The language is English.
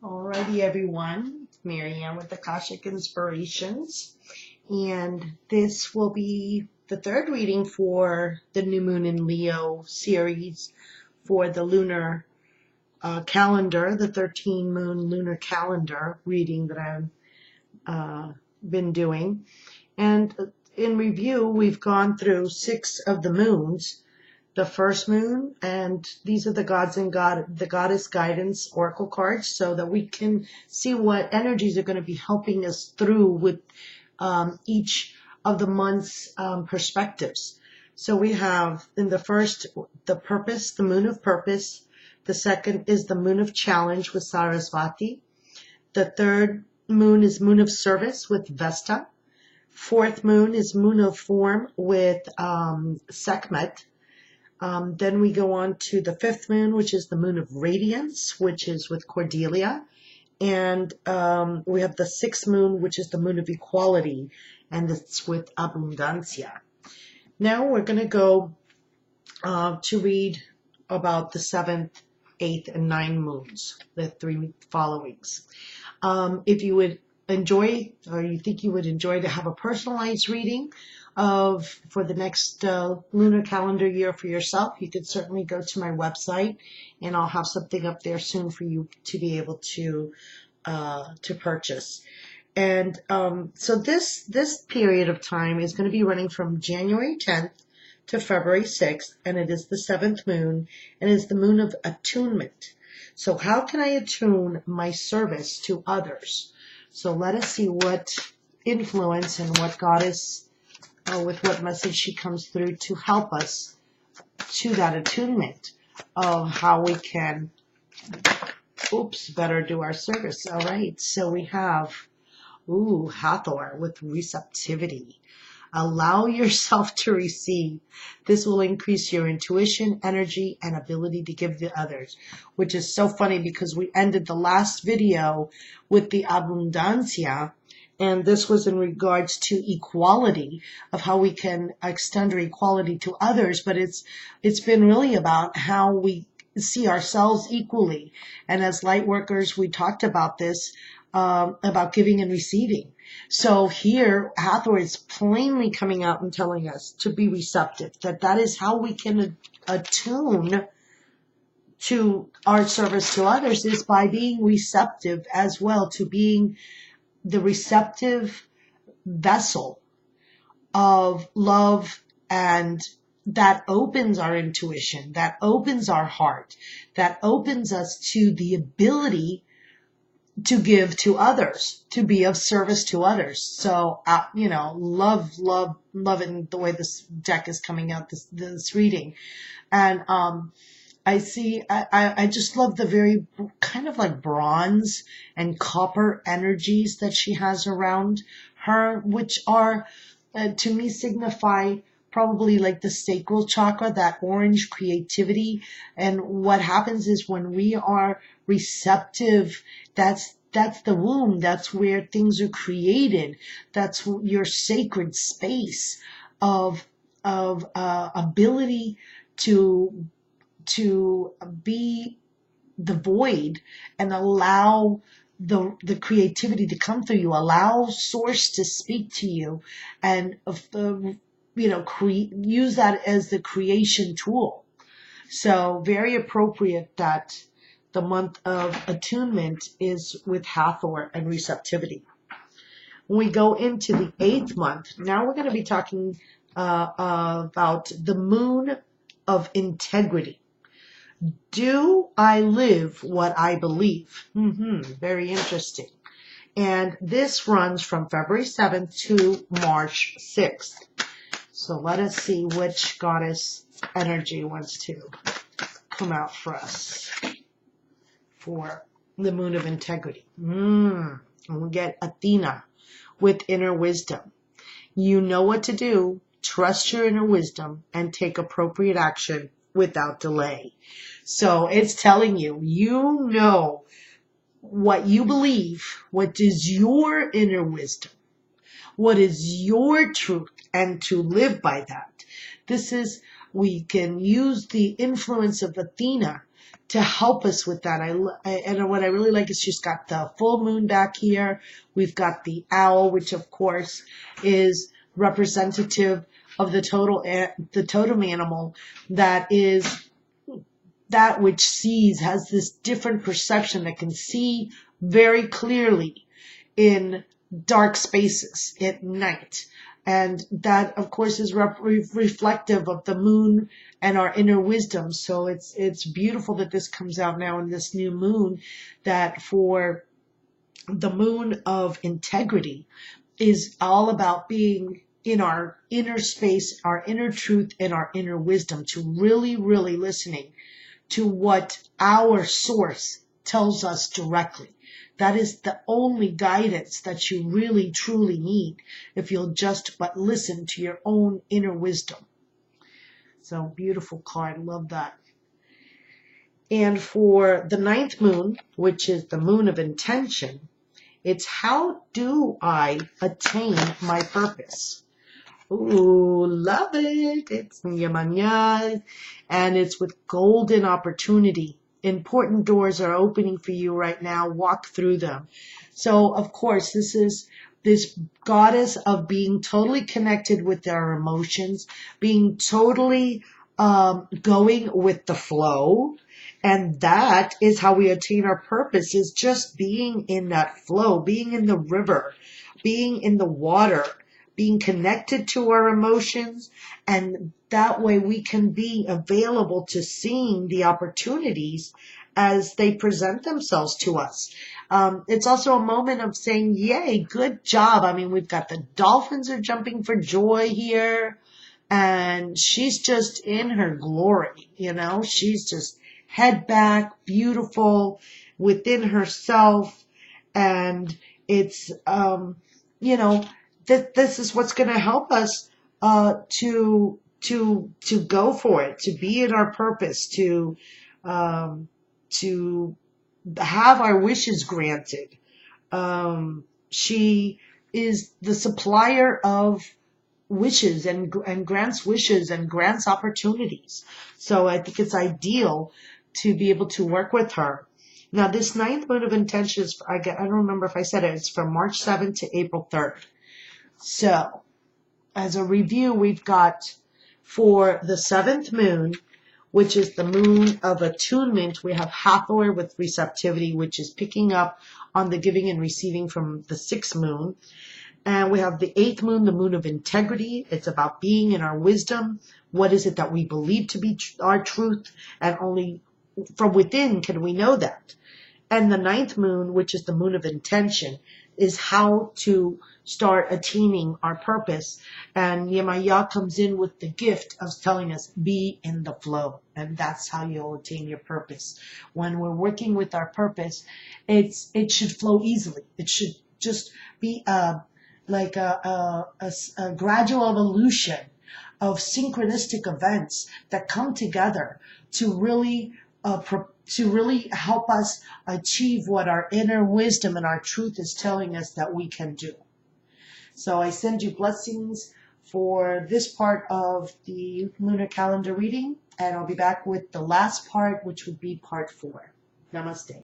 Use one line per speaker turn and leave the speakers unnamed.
Alrighty, everyone. It's Marianne with Akashic Inspirations. And this will be the third reading for the New Moon in Leo series for the lunar calendar, the 13 moon lunar calendar reading that I've been doing. And in review, we've gone through 6 of the moons. The first moon, and these are the gods and the goddess guidance oracle cards, so that we can see what energies are going to be helping us through with each of the month's perspectives. So we have in the first, the purpose, the moon of purpose. The second is the moon of challenge with Sarasvati. The third moon is moon of service with Vesta. Fourth moon is moon of form with Sekhmet. Then we go on to the fifth moon, which is the moon of radiance, which is with Cordelia. And we have the sixth moon, which is the moon of equality, and it's with Abundancia. Now we're going to go to read about the 7th, 8th, and 9th moons, the 3 followings. If you would enjoy, or you think you would enjoy to have a personalized reading for the next lunar calendar year for yourself, you could certainly go to my website, and I'll have something up there soon for you to be able to purchase. And so this period of time is going to be running from January 10th to February 6th, and it is the 7th moon, and it's the moon of attunement. So how can I attune my service to others? So let us see what influence and what goddess, with what message she comes through to help us to that attunement of how we can, better do our service. All right, so we have, Hathor with receptivity. Allow yourself to receive. This will increase your intuition, energy, and ability to give to others, which is so funny because we ended the last video with the Abundancia, and this was in regards to equality, of how we can extend our equality to others, but it's been really about how we see ourselves equally. And as light workers, we talked about this, about giving and receiving. So here, Hathor is plainly coming out and telling us to be receptive, that is how we can attune to our service to others, is by being receptive as well, to being the receptive vessel of love, and that opens our intuition, that opens our heart, that opens us to the ability to give to others, to be of service to others. So, loving the way this deck is coming out, this reading. And I just love the very kind of like bronze and copper energies that she has around her, which are, to me, signify probably like the sacral chakra, that orange creativity. And what happens is when we are receptive, that's the womb. That's where things are created. That's your sacred space of ability to be the void and allow the creativity to come through you, allow source to speak to you, and use that as the creation tool. So very appropriate that the month of attunement is with Hathor and receptivity. When we go into the 8th month, now we're going to be talking about the moon of integrity. Do I live what I believe? Very interesting. And this runs from February 7th to March 6th. So let us see which goddess energy wants to come out for us for the moon of integrity. And we get Athena with inner wisdom. You know what to do. Trust your inner wisdom and take appropriate action without delay. So it's telling you, you know what you believe, what is your inner wisdom, what is your truth, and to live by that. We can use the influence of Athena to help us with that. And what I really like is she's got the full moon back here. We've got the owl, which of course is representative of the totem animal that is that which sees, has this different perception that can see very clearly in dark spaces at night. And that, of course, is reflective of the moon and our inner wisdom. So it's beautiful that this comes out now in this new moon, that for the moon of integrity is all about being in our inner space, our inner truth, and our inner wisdom, to really, really listening to what our source tells us directly. That is the only guidance that you really, truly need if you'll just but listen to your own inner wisdom. So beautiful card. Love that. And for the ninth moon, which is the moon of intention, it's how do I attain my purpose? Ooh, love it. It's Yamanya. And it's with golden opportunity. Important doors are opening for you right now. Walk through them. So, of course, this is this goddess of being totally connected with our emotions, being totally going with the flow. And that is how we attain our purpose, is just being in that flow, being in the river, being in the water, being connected to our emotions, and that way we can be available to seeing the opportunities as they present themselves to us. It's also a moment of saying, yay, good job. I mean, we've got the dolphins are jumping for joy here, and she's just in her glory, you know, she's just head back, beautiful within herself, and it's, you know, this is what's going to help us to go for it, to be in our purpose, to have our wishes granted. She is the supplier of wishes and grants wishes and grants opportunities. So I think it's ideal to be able to work with her. Now, this ninth moon of intention is, I don't remember if I said it, it's from March 7th to April 3rd. So, as a review, we've got for the seventh moon, which is the moon of attunement, we have Hathor with receptivity, which is picking up on the giving and receiving from the sixth moon. And we have the eighth moon, the moon of integrity. It's about being in our wisdom. What is it that we believe to be our truth? And only from within can we know that. And the ninth moon, which is the moon of intention, is how to start attaining our purpose. And Yemaya comes in with the gift of telling us, be in the flow. And that's how you'll attain your purpose. When we're working with our purpose, it should flow easily. It should just be like a gradual evolution of synchronistic events that come together to really help us achieve what our inner wisdom and our truth is telling us that we can do. So I send you blessings for this part of the lunar calendar reading, and I'll be back with the last part, which would be part 4. Namaste.